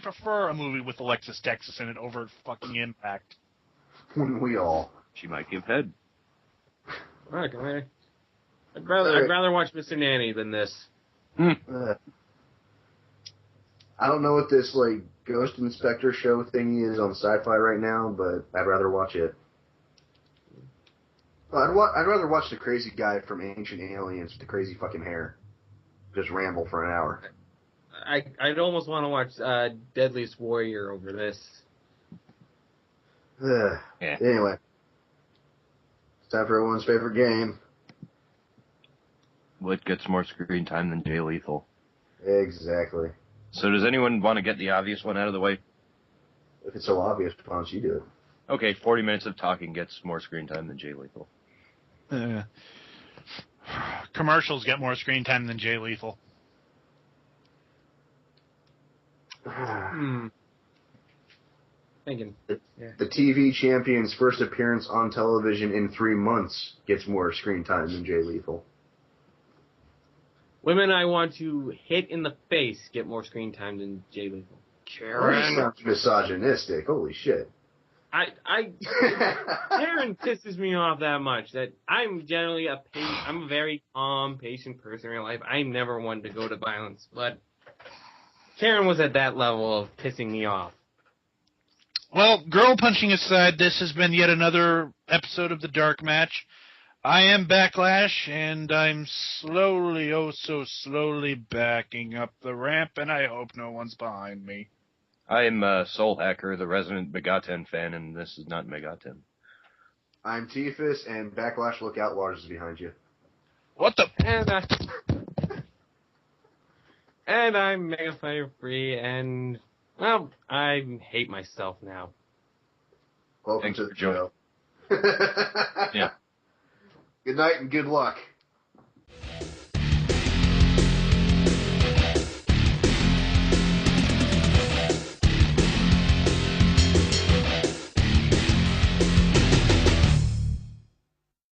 D: prefer a movie with Alexis Texas in it over fucking Impact.
B: Wouldn't we all?
A: She might give head.
C: Okay. I'd rather watch Mr. Nanny than this.
B: I don't know what this Ghost Inspector show thingy is on Sci-Fi right now, but I'd rather watch it. I'd rather watch the crazy guy from Ancient Aliens with the crazy fucking hair. Just ramble for an hour.
C: I'd almost want to watch Deadliest Warrior over this.
B: Yeah. Anyway. It's time for everyone's favorite game.
A: What gets more screen time than Jay Lethal?
B: Exactly.
A: So does anyone want to get the obvious one out of the way?
B: If it's so obvious, why don't you do it?
A: Okay, 40 minutes of talking gets more screen time than Jay Lethal.
D: Commercials get more screen time than Jay Lethal.
C: Thinking.
B: The TV champion's first appearance on television in 3 months gets more screen time than Jay Lethal.
C: Women I want to hit in the face get more screen time than Jay Lethal.
B: That sounds misogynistic. Holy shit.
C: Karen pisses me off that much that I'm generally I'm a very calm, patient person in real life. I'm never one to go to violence, but Karen was at that level of pissing me off.
D: Well, girl punching aside, this has been yet another episode of the Dark Match. I am Backlash, and I'm slowly, oh so slowly backing up the ramp, and I hope no one's behind me.
A: I'm Soul Hacker, the resident Megaten fan, and this is not Megaten.
B: I'm Tifa, and Backlash Lookout Lars is behind you.
D: What the?
C: And I'm Mega Fighter Free, and, well, I hate myself now.
B: Welcome
A: Thanks
B: to
A: for
B: the
A: joining.
B: show.
A: Yeah.
B: Good night and good luck.